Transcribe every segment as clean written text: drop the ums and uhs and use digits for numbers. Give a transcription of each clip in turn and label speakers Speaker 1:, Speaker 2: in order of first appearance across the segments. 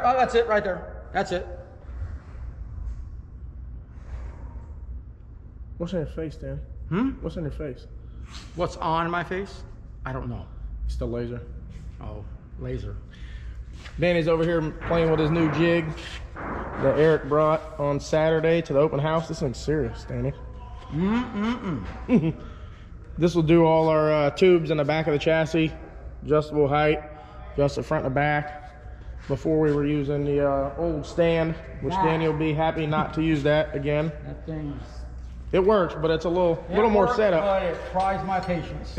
Speaker 1: Oh, that's it right there. That's it.
Speaker 2: What's in your face, Dan? What's in your face?
Speaker 1: What's on my face? I don't know.
Speaker 2: It's the laser.
Speaker 1: Oh, laser.
Speaker 2: Danny's over here playing with his new jig that Eric brought on Saturday to the open house. This thing's serious, Danny. This will do all our tubes in the back of the chassis, adjustable height, adjust the front and the back. Before we were using the old stand, which Danny will be happy not to use that again.
Speaker 1: That thing's...
Speaker 2: It works, but it's a little more setup.
Speaker 1: But it tries my patience.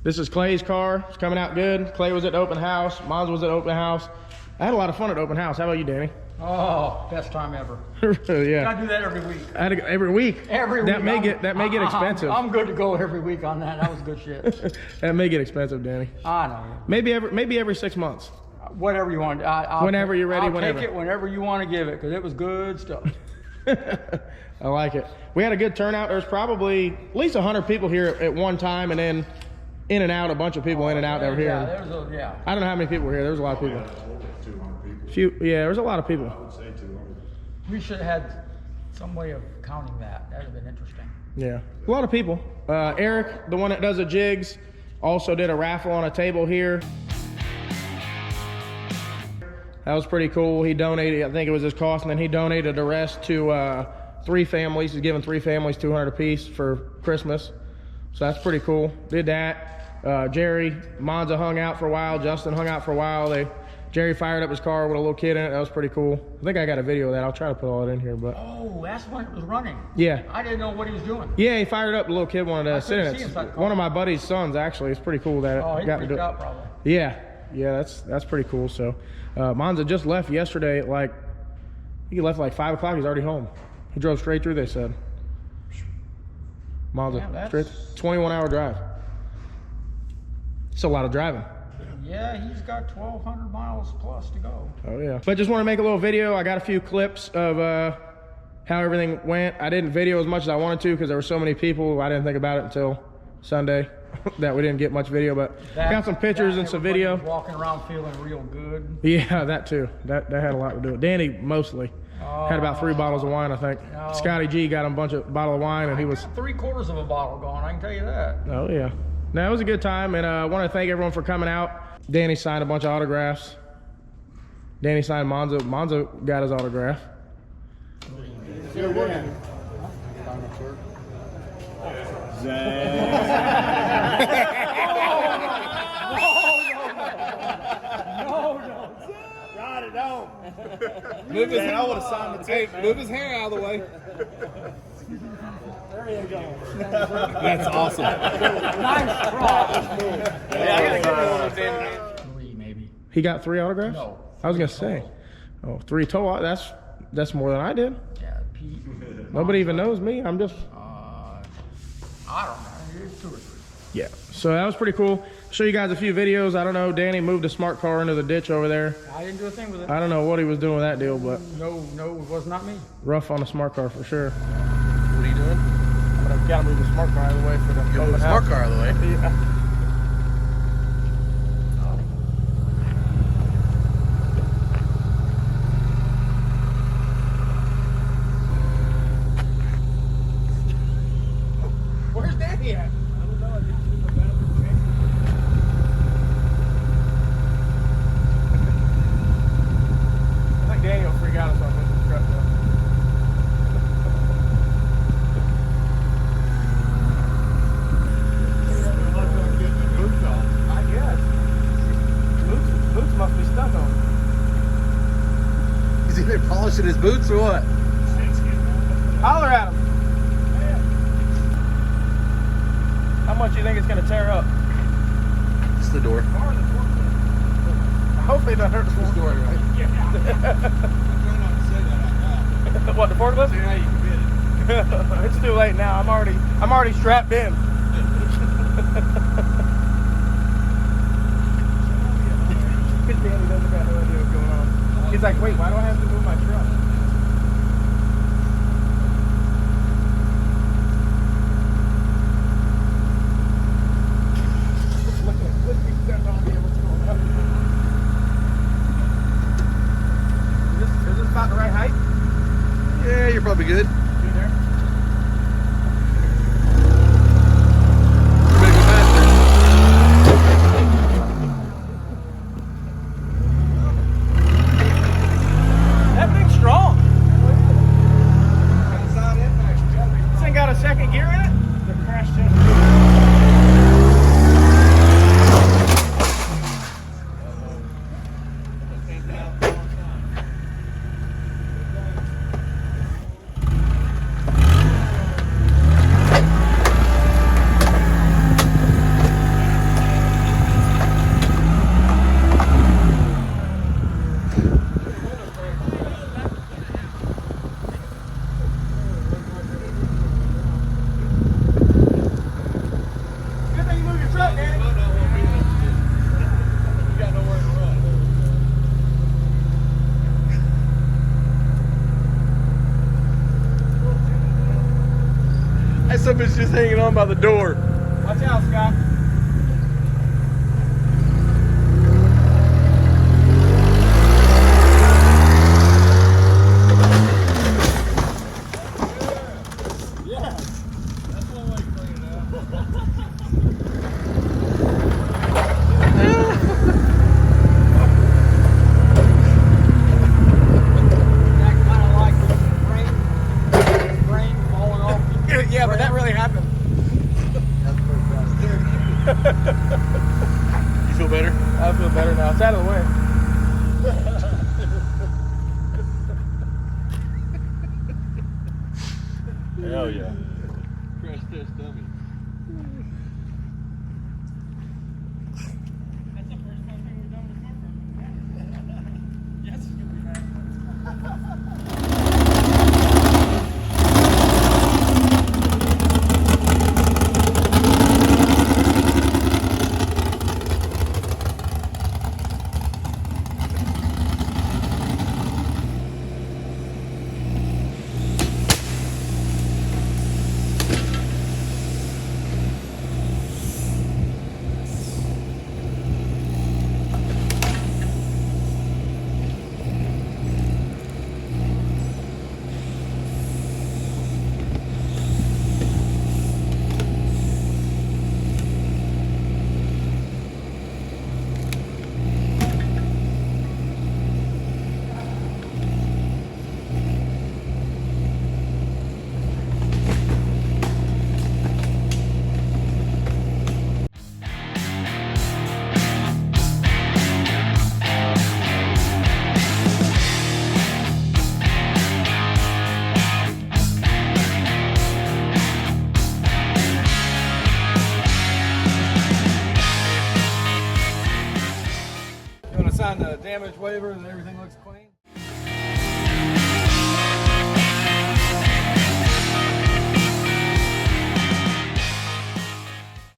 Speaker 2: This is Clay's car. It's coming out good. Clay was at the open house. Mons was at the open house. I had a lot of fun at the open house. How about you, Danny?
Speaker 1: Oh, best time ever.
Speaker 2: Yeah.
Speaker 1: I do that every week.
Speaker 2: Every week.
Speaker 1: Every week.
Speaker 2: That may get expensive.
Speaker 1: I'm good to go every week on that. That was good shit.
Speaker 2: That may get expensive, Danny.
Speaker 1: I know.
Speaker 2: Maybe every 6 months.
Speaker 1: Whatever you want.
Speaker 2: Whenever you're ready.
Speaker 1: I'll take it whenever you want to give it, because it was good stuff.
Speaker 2: I like it. We had a good turnout. There's probably at least 100 people here at one time, and then in and out, a bunch of people in and out that were here.
Speaker 1: Yeah.
Speaker 2: I don't know how many people were here. There was a lot of people.
Speaker 3: 200
Speaker 2: Yeah,
Speaker 3: people.
Speaker 2: there was a lot of people.
Speaker 3: I would say 200.
Speaker 1: We should have had some way of counting that. That would have been interesting.
Speaker 2: Yeah, a lot of people. Eric, the one that does the jigs, also did a raffle on a table here. That was pretty cool. He donated, I think it was his cost, and then he donated the rest to 3 families. He's giving 3 families 200 apiece for Christmas. So that's pretty cool. Did that. Jerry, Monza hung out for a while. Justin hung out for a while. Jerry fired up his car with a little kid in it. That was pretty cool. I think I got a video of that. I'll try to put all it in here, but.
Speaker 1: Oh, that's when it was running.
Speaker 2: Yeah.
Speaker 1: I didn't know what he was doing.
Speaker 2: Yeah, he fired up. The little kid wanted to sit in it. One of my buddy's sons, actually. It's pretty cool that
Speaker 1: he
Speaker 2: got to do it.
Speaker 1: out probably.
Speaker 2: Yeah, that's pretty cool. So, Monza just left yesterday at he left like 5 o'clock. He's already home. He drove straight through, they said. Monza, straight 21-hour drive. It's a lot of driving.
Speaker 1: Yeah, he's got 1,200 miles plus to go.
Speaker 2: Oh yeah. But just want to make a little video. I got a few clips of how everything went. I didn't video as much as I wanted to because there were so many people. I didn't think about it until Sunday that we didn't get much video, but got some pictures and some video.
Speaker 1: Walking around feeling real good.
Speaker 2: Yeah, that too. That had a lot to do with it. Danny mostly. Had about 3 bottles of wine, I think.
Speaker 1: No.
Speaker 2: Scotty G got him a bottle of wine, and he was
Speaker 1: 3/4 of a bottle gone, I can tell you that.
Speaker 2: Oh yeah. No, it was a good time, and I want to thank everyone for coming out. Danny signed a bunch of autographs. Danny signed Monza. Monza got his autograph.
Speaker 4: Move his, I would have signed the tape. Move his hair out of the way.
Speaker 1: There you go.
Speaker 4: That's awesome.
Speaker 1: Nice try.
Speaker 4: Yeah, I gotta give him one of them.
Speaker 1: 3 maybe.
Speaker 2: He got 3 autographs?
Speaker 1: No.
Speaker 2: I was gonna say. Oh, 3 total. That's more than I did.
Speaker 1: Yeah, Pete.
Speaker 2: Nobody even knows me. I'm just.
Speaker 1: I don't know. It's 2 or 3.
Speaker 2: Yeah. So that was pretty cool. Show you guys a few videos. I don't know. Danny moved a smart car into the ditch over there.
Speaker 1: I didn't do a thing with it.
Speaker 2: I don't know what he was doing with that deal, but
Speaker 1: No, it was not me.
Speaker 2: rough on a smart car for sure.
Speaker 4: What are you doing?
Speaker 2: I'm gonna gotta move the smart car out of the way for the
Speaker 4: Move the smart car out of the way.
Speaker 2: Yeah.
Speaker 1: Where's Danny at?
Speaker 2: I think Danny will freak out if I move the truck though. I guess. Boots must be stuck on.
Speaker 4: Is he either polishing his boots or what?
Speaker 2: Holler at him. How much do you think it's gonna tear up?
Speaker 4: Just the door.
Speaker 2: I hope they don't hurt the
Speaker 4: This door, right?
Speaker 2: What, the forklift?
Speaker 4: Yeah, you can get it.
Speaker 2: It's too late now. I'm already strapped in. Danny doesn't got no idea what's going on. He's like, wait, why do I have to move my truck?
Speaker 4: the door.
Speaker 2: Watch out, Scott. Yeah, but that really happened.
Speaker 4: You feel better?
Speaker 2: I feel better now. It's out of the way.
Speaker 4: Hell yeah.
Speaker 5: Crash test dummy.
Speaker 2: That's the first time we've done this. Yes, it's gonna be nice. Sign the damage waiver and everything looks clean.